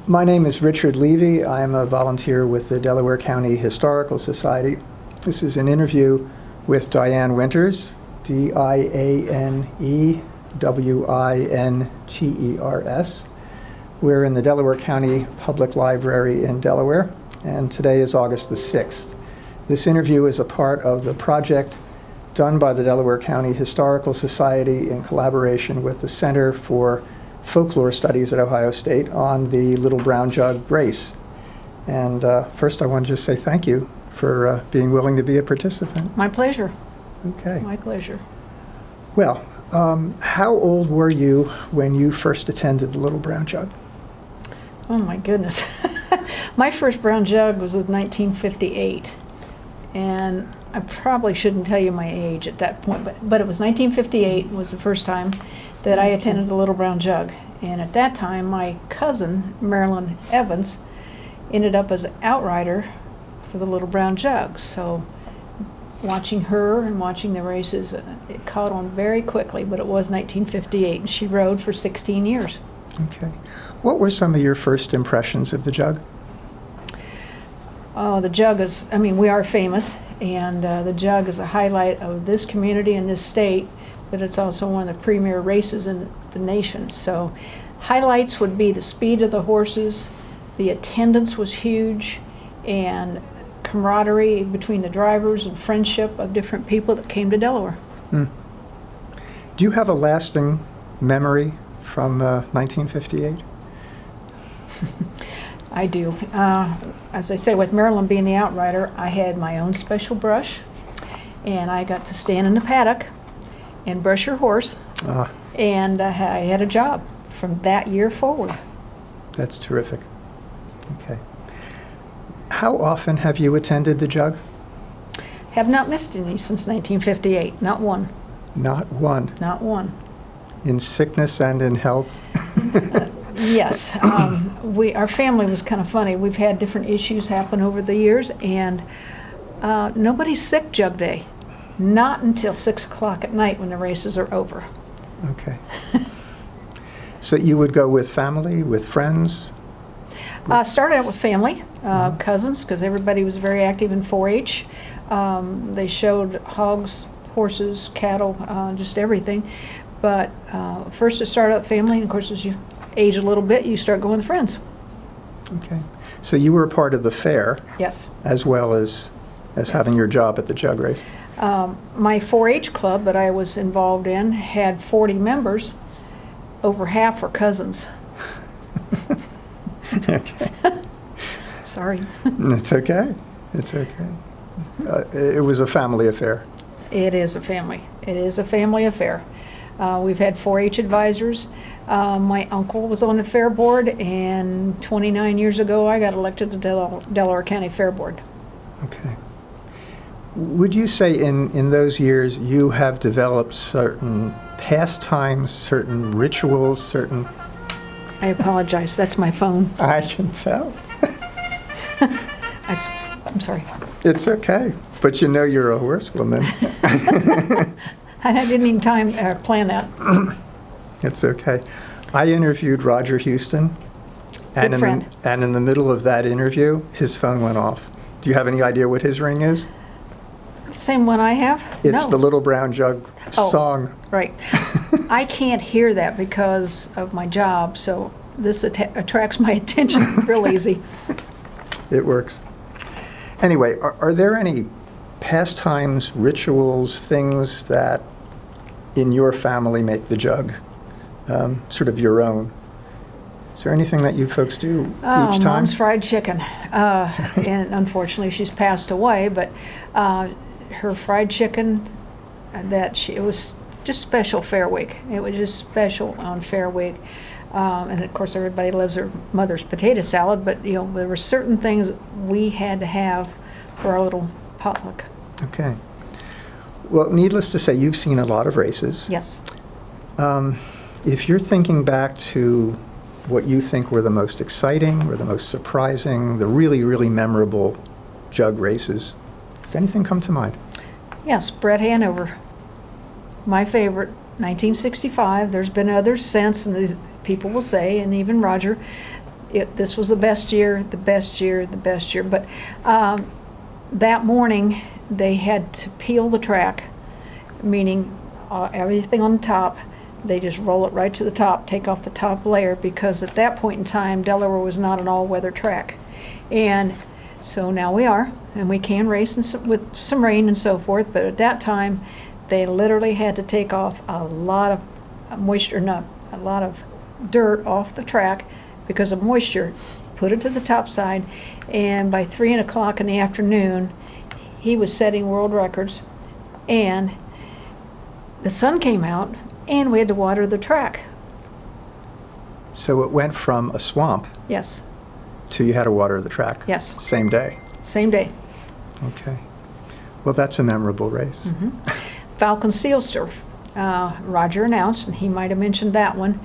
My name is Richard Levy. I am a volunteer with the Delaware County Historical Society. This is an interview with Diane Winters, Dianewinters. We're in the Delaware County Public Library in Delaware, and today is August the 6th. This interview is a part of the project done by the Delaware County Historical Society in collaboration with the Center for Folklore Studies at Ohio State on the Little Brown Jug race. And first I want to just say thank you for being willing to be a participant. My pleasure. Okay. My pleasure. Well, how old were you when you first attended the Little Brown Jug? Oh my goodness. My first brown jug was in 1958. And I probably shouldn't tell you my age at that point, but it was 1958 was the first time that I attended the Little Brown Jug. And at that time, my cousin, Marilyn Evans, ended up as an outrider for the Little Brown Jug. So watching her and watching the races, it caught on very quickly, but it was 1958, and she rode for 16 years. Okay. What were some of your first impressions of the jug? Oh, the jug is, I mean, we are famous, and the jug is a highlight of this community and this state, but it's also one of the premier races in the nation. So highlights would be the speed of the horses, the attendance was huge, and camaraderie between the drivers and friendship of different people that came to Delaware. Do you have a lasting memory from 1958? I do. As I say, with Marilyn being the outrider, I had my own special brush, and I got to stand in the paddock and brush her horse, and I had a job from that year forward. That's terrific. Okay. How often have you attended the jug? Have not missed any since 1958, not one. Not one. Not one. In sickness and in health? Yes. Our family was kind of funny. We've had different issues happen over the years, and nobody's sick jug day. Not until 6 o'clock at night when the races are over. Okay. So you would go with family, with friends? Started out with family, cousins, because everybody was very active in 4-H. They showed hogs, horses, cattle, just everything. But first it started out family, and of course as you age a little bit, you start going with friends. Okay. So you were a part of the fair? Yes. As well as Yes. having your job at the jug race? My 4-H club that I was involved in had 40 members. Over half were cousins. Okay. Sorry. It's okay. It's okay. It was a family affair. It is a family. It is a family affair. We've had 4-H advisors. My uncle was on the fair board, and 29 years ago I got elected to Delaware County Fair Board. Okay. Would you say in those years you have developed certain pastimes, certain rituals, certain... I apologize. That's my phone. I can tell. I'm sorry. It's okay. But you know you're a horsewoman. I didn't even plan that. It's okay. I interviewed Roger Houston, and Good friend. and in the middle of that interview, his phone went off. Do you have any idea what his ring is? Same one I have? It's No. the Little Brown Jug song. Right. I can't hear that because of my job, so this attracts my attention real easy. It works. Anyway, are there any pastimes, rituals, things that in your family make the jug sort of your own? Is there anything that you folks do each time? Mom's fried chicken. And unfortunately, she's passed away, but her fried chicken, it was just special Fair Week. It was just special on Fair Week. And of course, everybody loves their mother's potato salad, but there were certain things we had to have for our little potluck. Okay. Well, needless to say, you've seen a lot of races. Yes. If you're thinking back to what you think were the most exciting or the most surprising, the really, really memorable jug races, does anything come to mind? Yes, Brett Hanover. My favorite, 1965. There's been others since, and these people will say, and even Roger, This was the best year, the best year, the best year. But that morning, they had to peel the track, meaning everything on the top. They just roll it right to the top, take off the top layer, because at that point in time, Delaware was not an all-weather track. And so now we are, and we can race with some rain and so forth, but at that time, they literally had to take off a lot of moisture, a lot of dirt off the track because of moisture, put it to the top side, and by 3:00 in the afternoon, he was setting world records, and the sun came out, and we had to water the track. So it went from a swamp Yes, to you had to water the track? yes, Same day? same day. Okay. Well, that's a memorable race. Falcon Seal Surf, Roger announced, and he might have mentioned that one.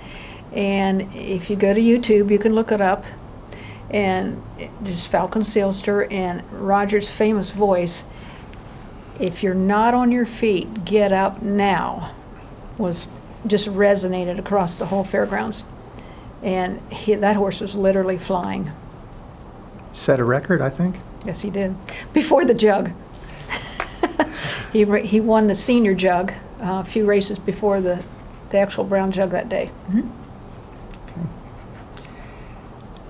And if you go to YouTube, you can look it up. And just Falcon Seal Surf and Roger's famous voice, "If you're not on your feet, get up now," was just resonated across the whole fairgrounds. And that horse was literally flying. Set a record, I think? Yes, he did. Before the jug. He won the senior jug a few races before the actual brown jug that day. Okay.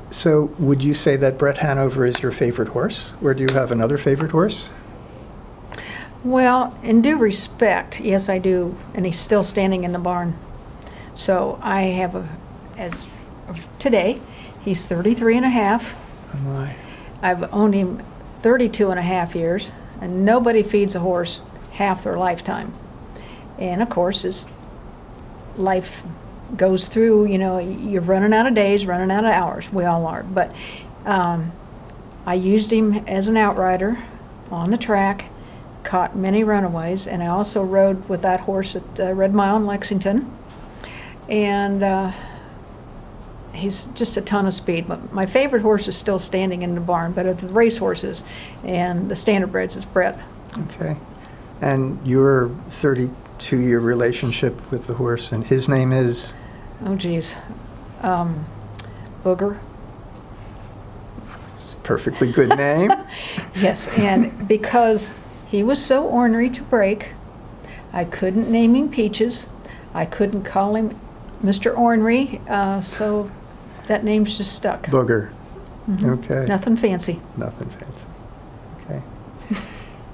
So would you say that Brett Hanover is your favorite horse, or do you have another favorite horse? Well, in due respect, yes, I do, and he's still standing in the barn. So I have as of today, he's 33 and a half. Oh my. I've owned him 32 and a half years, and nobody feeds a horse half their lifetime. And of course, as life goes through, you're running out of days, running out of hours. We all are. But I used him as an outrider on the track, caught many runaways, and I also rode with that horse at the Red Mile in Lexington. And he's just a ton of speed. But my favorite horse is still standing in the barn, but of the race horses and the standardbreds is Brett. Okay. And your 32-year relationship with the horse, and his name is? Oh, geez. Booger. It's a perfectly good name. Yes, and because he was so ornery to break, I couldn't name him Peaches. I couldn't call him Mr. Ornery, so that name's just stuck. Booger. Okay. Nothing fancy. Nothing fancy. Okay.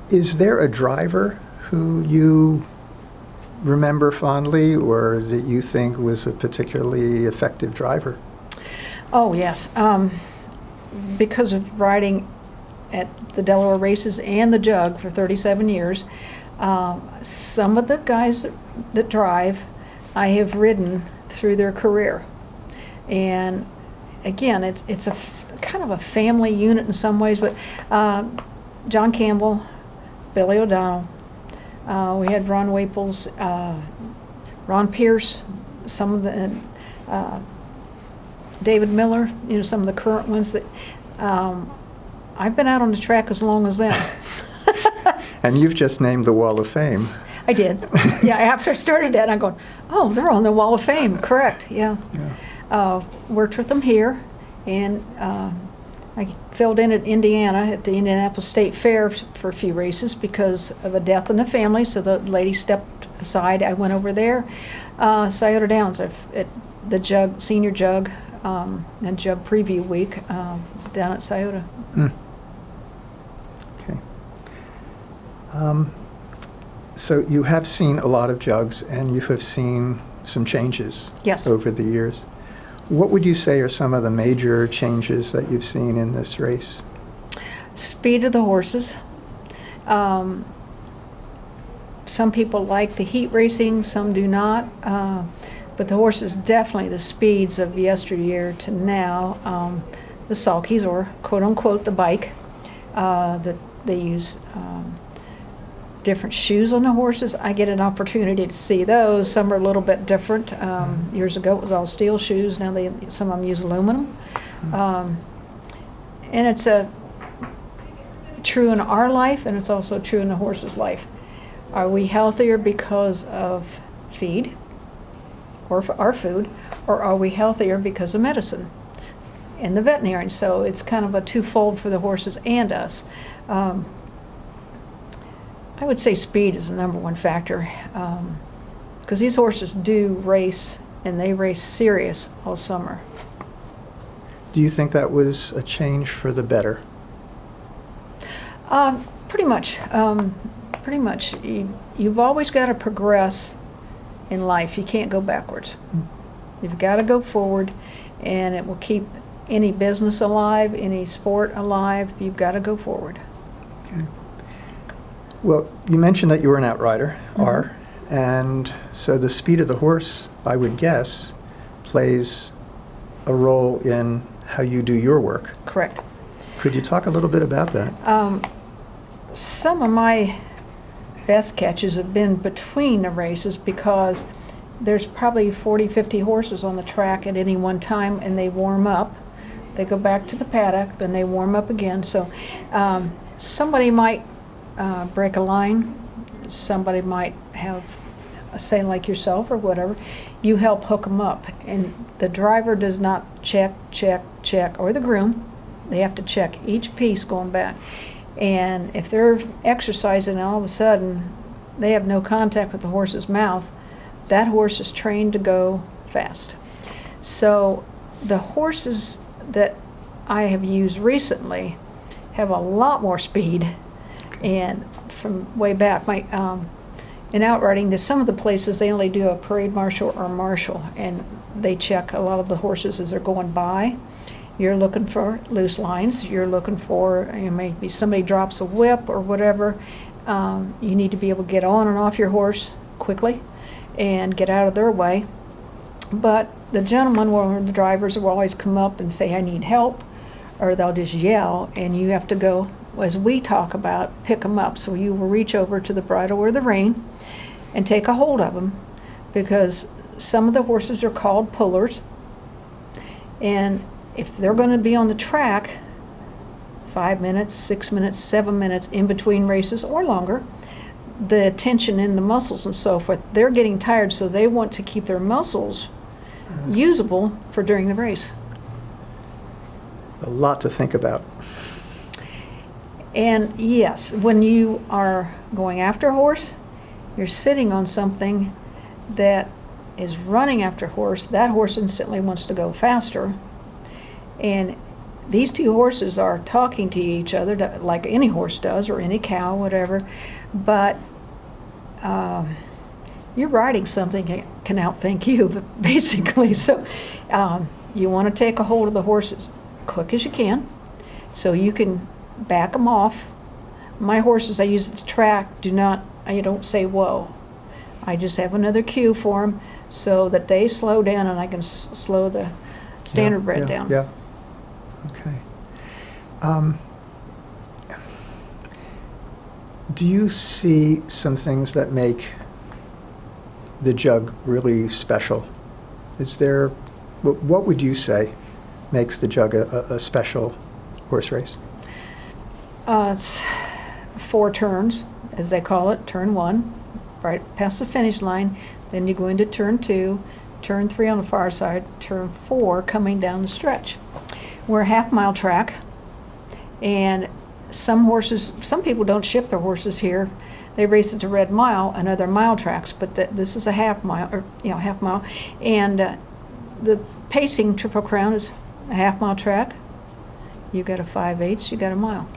Is there a driver who you remember fondly, or that you think was a particularly effective driver? Oh, yes. Because of riding at the Delaware races and the Jug for 37 years, some of the guys that drive, I have ridden through their career. And again, it's a kind of a family unit in some ways, but John Campbell, Billy O'Donnell, we had Ron Waples, Ron Pierce, some of the David Miller, some of the current ones that I've been out on the track as long as them. And you've just named the Wall of Fame. I did. Yeah, after I started that, I'm going, oh, they're on the Wall of Fame. Correct, yeah. Worked with them here, and I filled in at Indiana at the Indianapolis State Fair for a few races because of a death in the family, so the lady stepped aside. I went over there. Scioto Downs, at the Jug, Senior Jug, and Jug Preview Week down at Scioto. Okay. So you have seen a lot of jugs, and you have seen some changes over the years. What would you say are some of the major changes that you've seen in this race? Speed of the horses. Some people like the heat racing, some do not. But the horses, definitely the speeds of yesteryear to now, the sulkies, or quote-unquote the bike, that they use different shoes on the horses. I get an opportunity to see those. Some are a little bit different. Years ago it was all steel shoes. Now some of them use aluminum. And it's true in our life, and it's also true in the horse's life. Are we healthier because of feed, or for our food, or are we healthier because of medicine? and the veterinarian. So it's kind of a twofold for the horses and us. I would say speed is the number one factor, because these horses do race, and they race serious all summer. Do you think that was a change for the better? Pretty much. Pretty much. You've always got to progress in life. You can't go backwards. You've got to go forward, and it will keep any business alive, any sport alive. You've got to go forward. Okay. Well, you mentioned that you were an outrider, are, and so the speed of the horse, I would guess, plays a role in how you do your work. Correct. Could you talk a little bit about that? Some of my best catches have been between the races, because there's probably 40, 50 horses on the track at any one time, and they warm up. They go back to the paddock, then they warm up again. So somebody might break a line, somebody might have, say like yourself or whatever, you help hook them up. And the driver does not check, or the groom. They have to check each piece going back. And if they're exercising and all of a sudden they have no contact with the horse's mouth, that horse is trained to go fast. So the horses that I have used recently have a lot more speed. And from way back, in outriding, there's some of the places they only do a parade marshal or marshal, and they check a lot of the horses as they're going by. You're looking for loose lines. You're looking for, maybe somebody drops a whip or whatever. You need to be able to get on and off your horse quickly and get out of their way. But the gentlemen, or the drivers, will always come up and say, I need help, or they'll just yell, and you have to go, as we talk about, pick them up. So you will reach over to the bridle or the rein and take a hold of them, because some of the horses are called pullers, and if they're going to be on the track 5 minutes, 6 minutes, 7 minutes in between races or longer, the tension in the muscles and so forth, they're getting tired, so they want to keep their muscles usable for during the race. A lot to think about. And yes, when you are going after a horse, you're sitting on something that is running after a horse. That horse instantly wants to go faster. And these two horses are talking to each other like any horse does, or any cow, whatever. But you're riding something that can outthink you, basically. So you want to take a hold of the horse as quick as you can, so you can back them off. My horses I use at the track I don't say whoa. I just have another cue for them so that they slow down, and I can slow the standardbred down. Yeah. Okay. Do you see some things that make the jug really special? Is there, what would you say makes the jug a special horse race? It's 4 turns, as they call it. Turn 1, right past the finish line. Then you go into turn 2, turn 3 on the far side, turn 4 coming down the stretch. We're a half-mile track, and some people don't ship their horses here. They race at the Red Mile and other mile tracks, but this is a half mile, and the pacing Triple Crown is a half-mile track. You got a 5/8, you got a mile.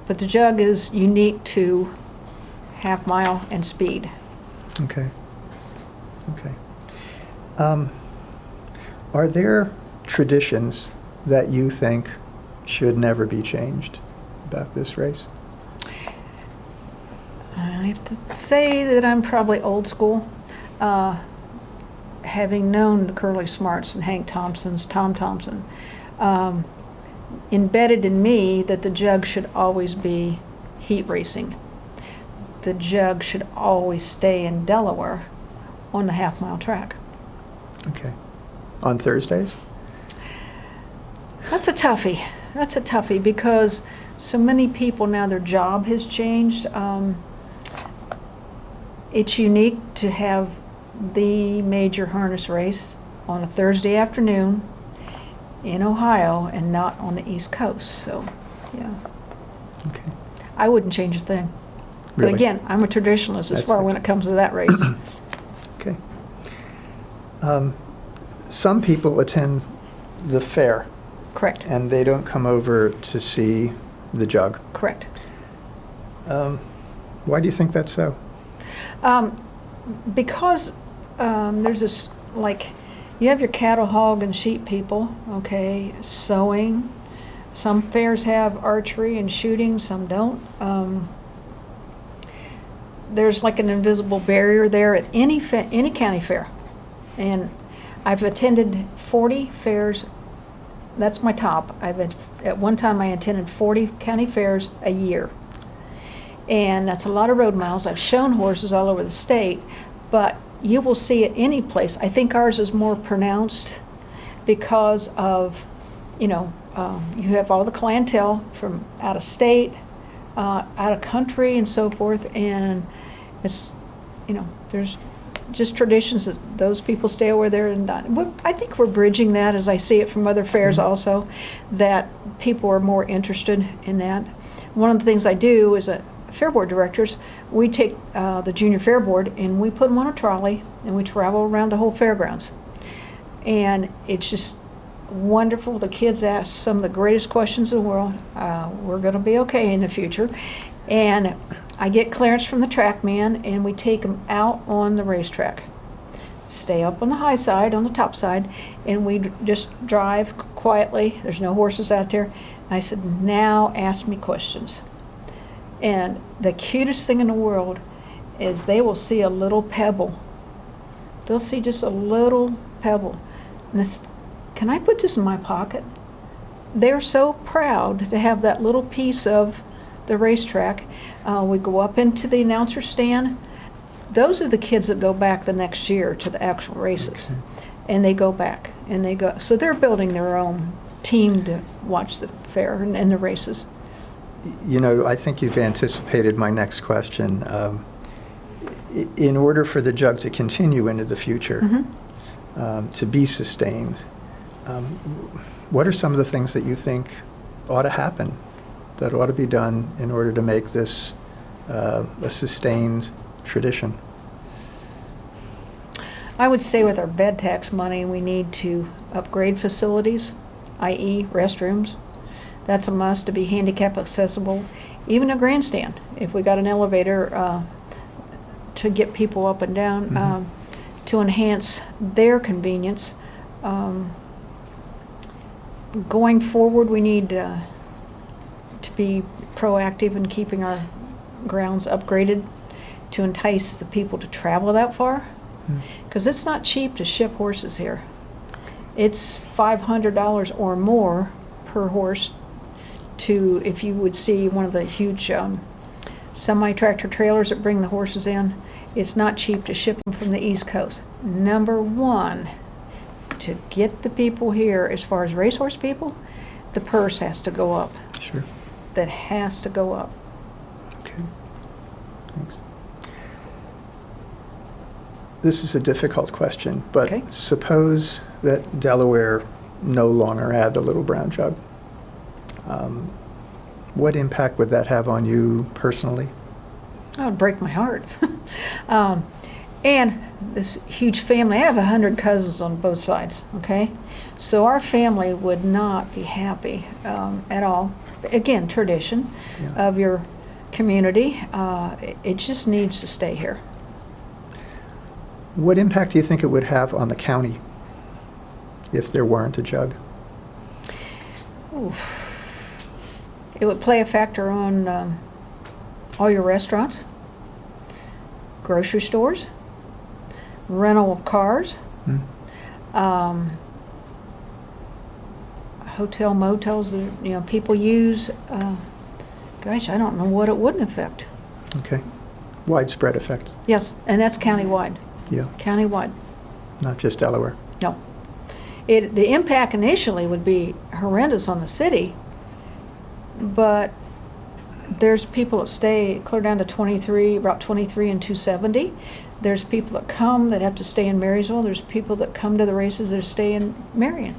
But the jug is unique to half-mile and speed. Okay. Are there traditions that you think should never be changed about this race? I have to say that I'm probably old school. Having known the Curly Smarts and Hank Thompson's, Tom Thompson, embedded in me that the jug should always be heat racing. The jug should always stay in Delaware on the half-mile track. Okay. On Thursdays? That's a toughie because so many people now, their job has changed. It's unique to have the major harness race on a Thursday afternoon, in Ohio and not on the East Coast, so, yeah. Okay. I wouldn't change a thing. But Really? again, I'm a traditionalist as That's far it. when it comes to that race. Okay. Some people attend the fair, Correct, and they don't come over to see the jug. correct. Why do you think that's so? Because there's this, like, you have your cattle, hog, and sheep people, okay, sewing. Some fairs have archery and shooting, some don't. There's like an invisible barrier there at any county fair. And I've attended 40 fairs. That's my top. At one time I attended 40 county fairs a year. And that's a lot of road miles. I've shown horses all over the state, but you will see it any place. I think ours is more pronounced because of, you have all the clientele from out of state, out of country and so forth, and it's, there's just traditions that those people stay over there and I think we're bridging that, as I see it from other fairs also, that people are more interested in that. One of the things I do is a fair board directors, we take the junior fair board and we put them on a trolley and we travel around the whole fairgrounds. And it's just wonderful. The kids ask some of the greatest questions in the world. We're going to be okay in the future. And I get clearance from the track man and we take them out on the racetrack. Stay up on the high side, on the top side, and we just drive quietly. There's no horses out there. I said, now ask me questions. And the cutest thing in the world is they will see a little pebble. They'll see just a little pebble. And this, can I put this in my pocket? They're so proud to have that little piece of the racetrack. We go up into the announcer stand. Those are the kids that go back the next year to the actual races. Okay. And they go back and they go. So they're building their own team to watch the fair and the races. I think you've anticipated my next question. In order for the jug to continue into the future, to be sustained, what are some of the things that you think ought to happen, that ought to be done in order to make this a sustained tradition? I would say with our bed tax money, we need to upgrade facilities, i.e. restrooms. That's a must to be handicap accessible. Even a grandstand, if we got an elevator to get people up and down, to enhance their convenience. Going forward, we need to be proactive in keeping our grounds upgraded to entice the people to travel that far. Because it's not cheap to ship horses here. It's $500 or more per horse to, if you would see one of the huge semi-tractor trailers that bring the horses in, it's not cheap to ship them from the East Coast. Number one, to get the people here, as far as racehorse people, the purse has to go up. Sure. That has to go up. Okay. Thanks. This is a difficult question, but Okay. suppose that Delaware no longer had the Little Brown Jug. What impact would that have on you personally? That would break my heart. And this huge family, I have 100 cousins on both sides, okay? So our family would not be happy at all. Again, tradition Yeah. of your community. It just needs to stay here. What impact do you think it would have on the county if there weren't a jug? Oof. It would play a factor on all your restaurants, grocery stores, rental of cars, hotel motels that people use. Gosh, I don't know what it wouldn't affect. Okay. Widespread effect. Yes, and that's countywide. Yeah. Countywide. Not just Delaware. No. The impact initially would be horrendous on the city, but there's people that stay clear down to Route 23 and 270. There's people that come that have to stay in Marysville. There's people that come to the races that stay in Marion.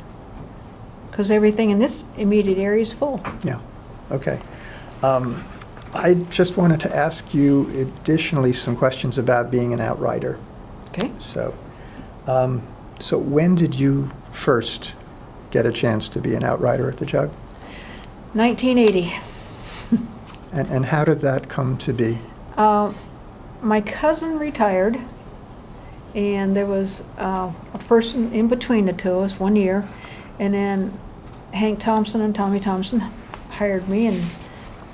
because everything in this immediate area is full. Yeah, okay. I just wanted to ask you additionally some questions about being an outrider. Okay. So, so when did you first get a chance to be an outrider at the Jug? 1980. And how did that come to be? My cousin retired, and there was a person in between the two of us 1 year, and then Hank Thompson and Tommy Thompson hired me, and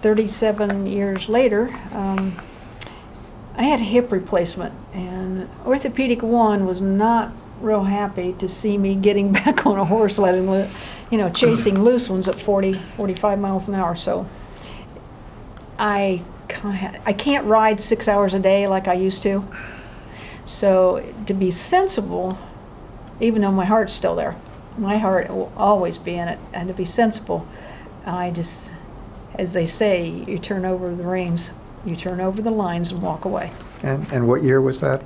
37 years later, I had a hip replacement, and Orthopedic 1 was not real happy to see me getting back on a horse, chasing loose ones at 40, 45 miles an hour. So I can't ride 6 hours a day like I used to. So to be sensible, even though my heart's still there, my heart will always be in it, and to be sensible, I just, as they say, you turn over the reins, you turn over the lines and walk away. And what year was that?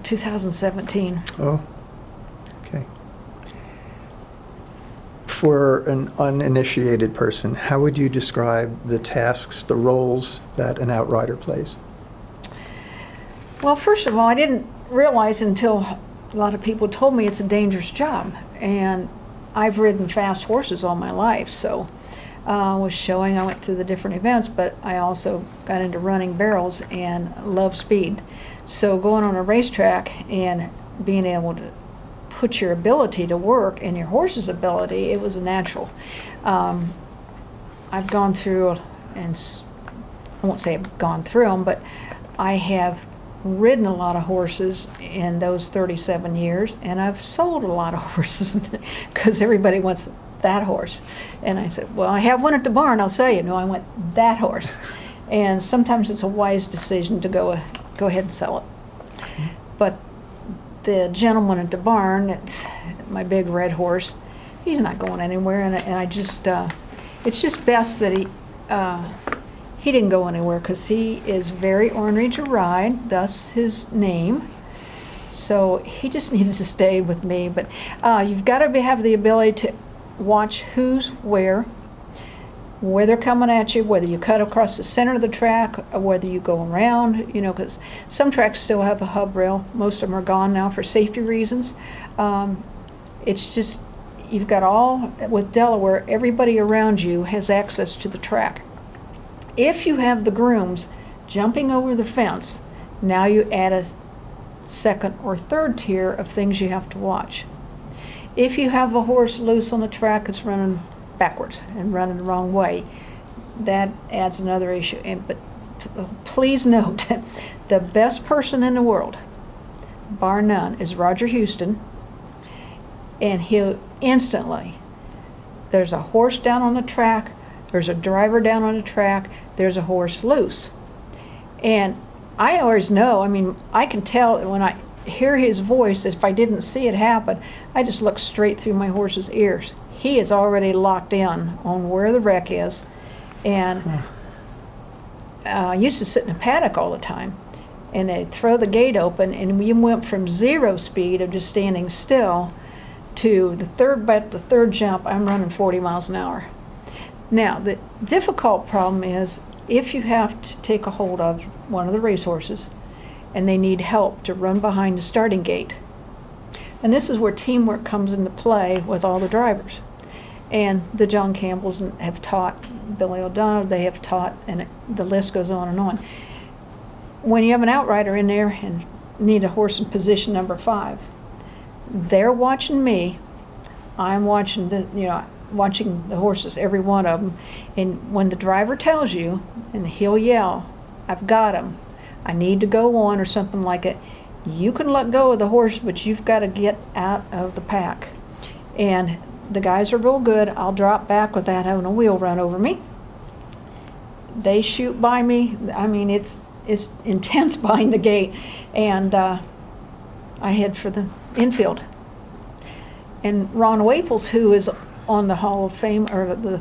2017. Oh, okay. For an uninitiated person, how would you describe the tasks, the roles that an outrider plays? Well, first of all, I didn't realize until a lot of people told me it's a dangerous job. And I've ridden fast horses all my life, so I went through the different events, but I also got into running barrels and love speed. So going on a racetrack and being able to put your ability to work and your horse's ability, it was a natural. I've gone through, and I won't say I've gone through them, but I have ridden a lot of horses in those 37 years, and I've sold a lot of horses because everybody wants that horse. And I said, well, I have one at the barn, I'll sell you. No, I want that horse. And sometimes it's a wise decision to go ahead and sell it. But the gentleman at the barn, it's my big red horse, he's not going anywhere, and I just, it's just best that he didn't go anywhere, because he is very ornery to ride, thus his name. So he just needed to stay with me. But you've got to have the ability to watch who's where they're coming at you, whether you cut across the center of the track or whether you go around, because some tracks still have a hub rail. Most of them are gone now for safety reasons. It's just, you've got with Delaware, everybody around you has access to the track. If you have the grooms jumping over the fence, now you add a second or third tier of things you have to watch. If you have a horse loose on the track that's running backwards and running the wrong way, that adds another issue. But please note, the best person in the world, bar none, is Roger Houston, and he'll instantly, there's a horse down on the track, there's a driver down on the track, there's a horse loose. And I always know, I can tell when I hear his voice, if I didn't see it happen, I just look straight through my horse's ears. He is already locked in on where the wreck is. And I used to sit in a paddock all the time, and they'd throw the gate open, and we went from 0 speed of just standing still to the third jump, I'm running 40 miles an hour. Now, the difficult problem is if you have to take a hold of one of the racehorses and they need help to run behind the starting gate. And this is where teamwork comes into play with all the drivers. And the John Campbells have taught, Billy O'Donnell, they have taught, and the list goes on and on. When you have an outrider in there and need a horse in position number 5, they're watching me, I'm watching watching the horses, every one of them. And when the driver tells you, and he'll yell, I've got him, I need to go on, or something like it, you can let go of the horse, but you've got to get out of the pack. And the guys are real good. I'll drop back without having a wheel run over me. They shoot by me. It's intense behind the gate. And I head for the infield. And Ron Waples, who is on the Hall of Fame, or the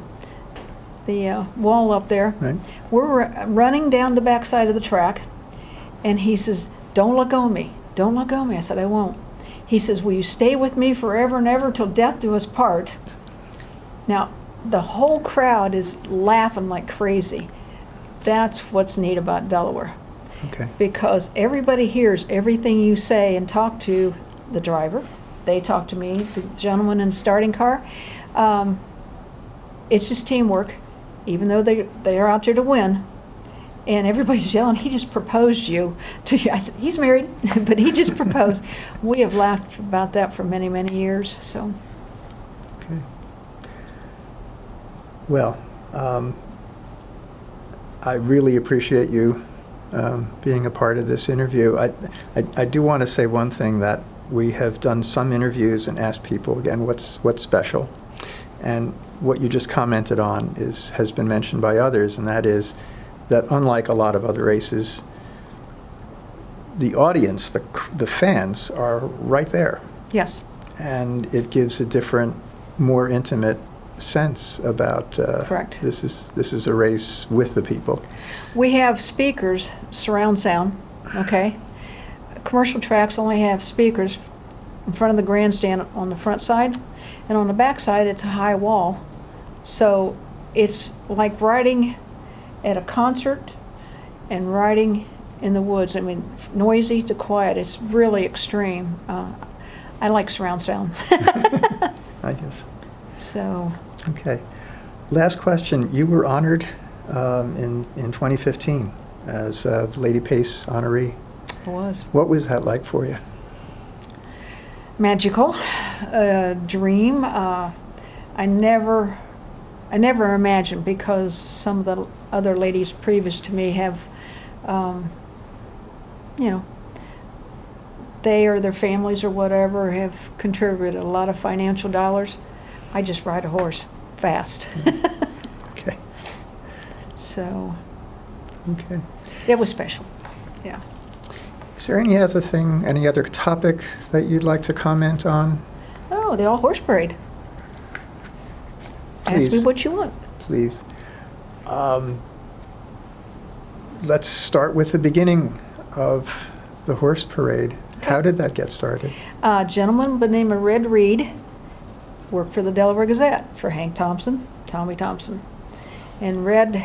wall up there, Right. We're running down the backside of the track, and he says, don't let go of me. Don't let go of me. I said, I won't. He says, will you stay with me forever and ever till death do us part? Now, the whole crowd is laughing like crazy. That's what's neat about Delaware. Okay. Because everybody hears everything you say and talk to the driver. They talk to me, the gentleman in the starting car. It's just teamwork, even though they're out there to win. And everybody's yelling, he just proposed you to you. I said, he's married, but he just proposed. We have laughed about that for many, many years, so. Okay. Well, I really appreciate you being a part of this interview. I do want to say one thing, that we have done some interviews and asked people, again, what's special? And what you just commented on has been mentioned by others, and that is that unlike a lot of other races, the audience, the fans are right there. Yes. And it gives a different, more intimate sense about Correct. This is a race with the people. We have speakers, surround sound, okay? Commercial tracks only have speakers in front of the grandstand on the front side, and on the back side it's a high wall. So it's like riding at a concert and riding in the woods. I mean, noisy to quiet. It's really extreme. I like surround sound. I guess. So. Okay. Last question. You were honored in 2015 as a Lady Pace honoree. It was. What was that like for you? Magical. Dream. I never imagined, because some of the other ladies previous to me have, they or their families or whatever have contributed a lot of financial dollars. I just ride a horse fast. Okay. So. Okay. It was special. Yeah. Is there any other topic that you'd like to comment on? Oh, the all-horse parade. Please. Ask me what you want. Please. Let's start with the beginning of the horse parade. How did that get started? A gentleman by the name of Red Reed worked for the Delaware Gazette for Hank Thompson, Tommy Thompson. And Red,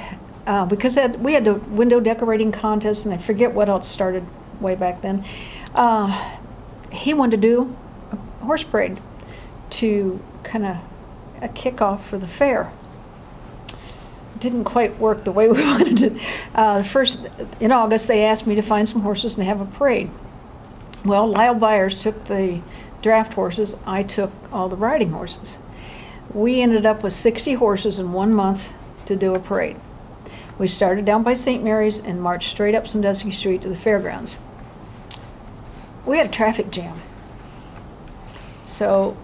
because we had the window decorating contest, and I forget what else started way back then, he wanted to do a horse parade to kind of a kickoff for the fair. Didn't quite work the way we wanted it. First, in August, they asked me to find some horses and have a parade. Well, Lyle Byers took the draft horses. I took all the riding horses. We ended up with 60 horses in 1 month to do a parade. We started down by St. Mary's and marched straight up Sandusky Street to the fairgrounds. We had a traffic jam. So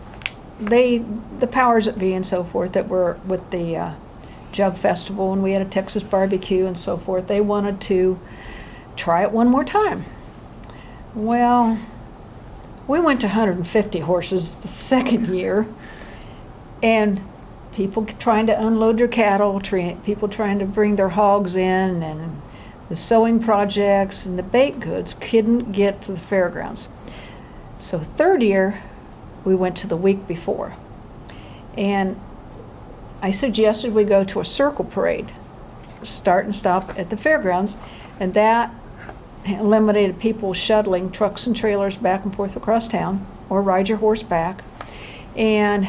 the powers that be and so forth that were with the Jug Festival, and we had a Texas barbecue and so forth, they wanted to try it one more time. Well, we went to 150 horses the second year, and people trying to unload their cattle, people trying to bring their hogs in, and the sewing projects and the baked goods couldn't get to the fairgrounds. So third year, we went to the week before. And I suggested we go to a circle parade, start and stop at the fairgrounds, and that eliminated people shuttling trucks and trailers back and forth across town, or ride your horse back. And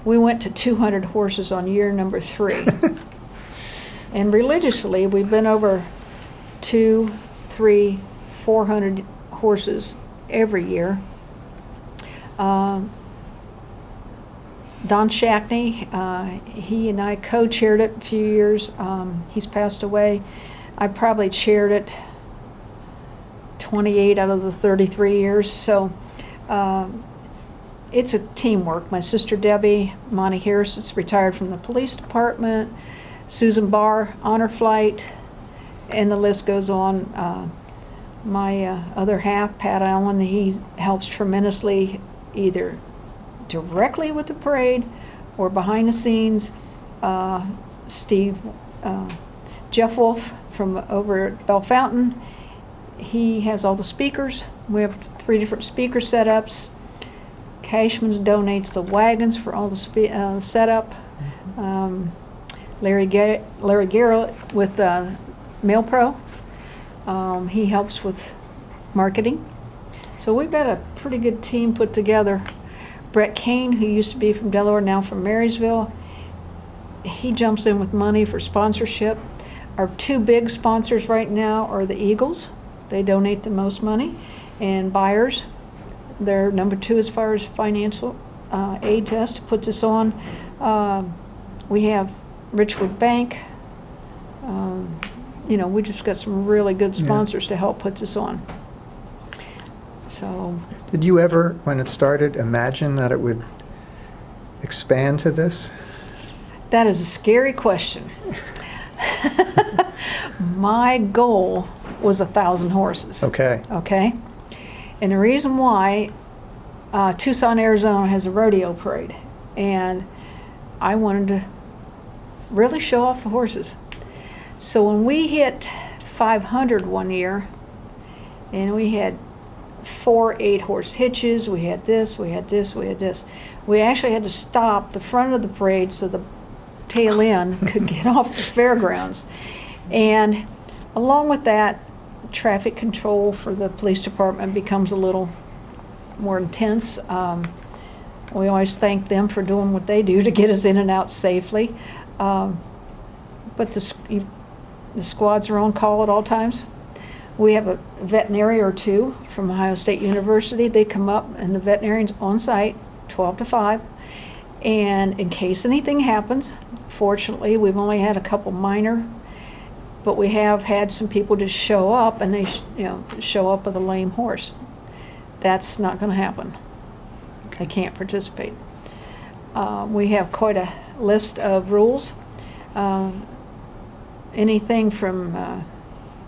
we went to 200 horses on year number 3. And religiously, we've been over 200, 300, 400 horses every year. Don Shackney, he and I co-chaired it a few years. He's passed away. I probably chaired it 28 out of the 33 years. So it's a teamwork. My sister Debbie, Monty Harris, is retired from the police department, Susan Barr, honor flight, and the list goes on. My other half, Pat Allen, he helps tremendously, either directly with the parade or behind the scenes. Jeff Wolf from over at Bell Fountain, he has all the speakers. We have 3 different speaker setups. Cashman's donates the wagons for all the setup. Larry Garrett with Mail Pro. He helps with marketing. So we've got a pretty good team put together. Brett Kane, who used to be from Delaware, now from Marysville, he jumps in with money for sponsorship. Our two big sponsors right now are the Eagles. They donate the most money. And Buyers, they're number 2 as far as financial aid to us to put this on. We have Richwood Bank. We just got some really good sponsors to help put this on. So. Did you ever, when it started, imagine that it would expand to this? That is a scary question. My goal was 1,000 horses. Okay. Okay? And the reason why, Tucson, Arizona has a rodeo parade, and I wanted to really show off the horses. So when we hit 500 one year, and we had 4 8-horse hitches, we had this, we had this, we had this. We actually had to stop the front of the parade so the tail end could get off the fairgrounds. And along with that, traffic control for the police department becomes a little more intense. We always thank them for doing what they do to get us in and out safely. But the squads are on call at all times. We have a veterinary or 2 from Ohio State University. They come up, and the veterinarian's on site 12 to 5. And in case anything happens, fortunately, we've only had a couple minor, but we have had some people just show up, and they show up with a lame horse. That's not going to happen. They can't participate. We have quite a list of rules. Anything from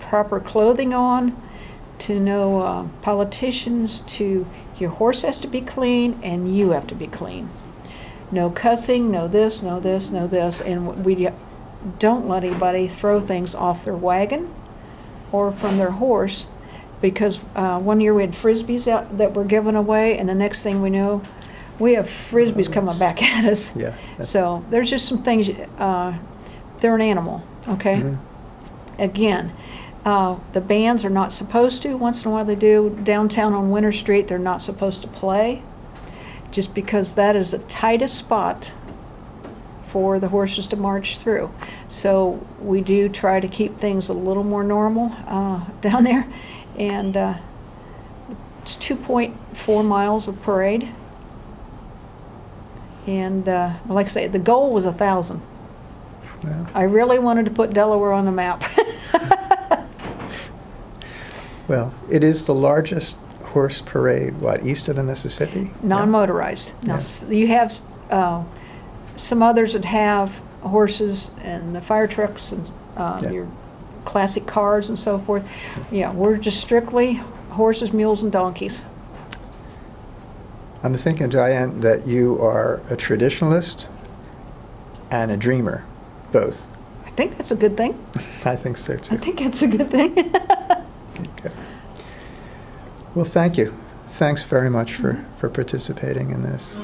proper clothing on, to no politicians, to your horse has to be clean and you have to be clean. No cussing, no this, no this, no this, and we don't let anybody throw things off their wagon or from their horse, because one year we had Frisbees out that were given away, and the next thing we know, we have Frisbees coming back at us. Yeah. So there's just some things, they're an animal, okay? Mm-hmm. Again, the bands are not supposed to. Once in a while they do. Downtown on Winter Street, they're not supposed to play, just because that is the tightest spot for the horses to march through. So we do try to keep things a little more normal down there. And it's 2.4 miles of parade. And like I say, the goal was 1,000. Yeah. I really wanted to put Delaware on the map. Well, it is the largest horse parade, east of the Mississippi? Non-motorized. Now, you have some others that have horses and the fire trucks and your classic cars and so forth. Yeah, we're just strictly horses, mules, and donkeys. I'm thinking, Diane, that you are a traditionalist and a dreamer, both. I think that's a good thing. I think so, too. I think that's a good thing. Okay. Well, thank you. Thanks very much for participating in this.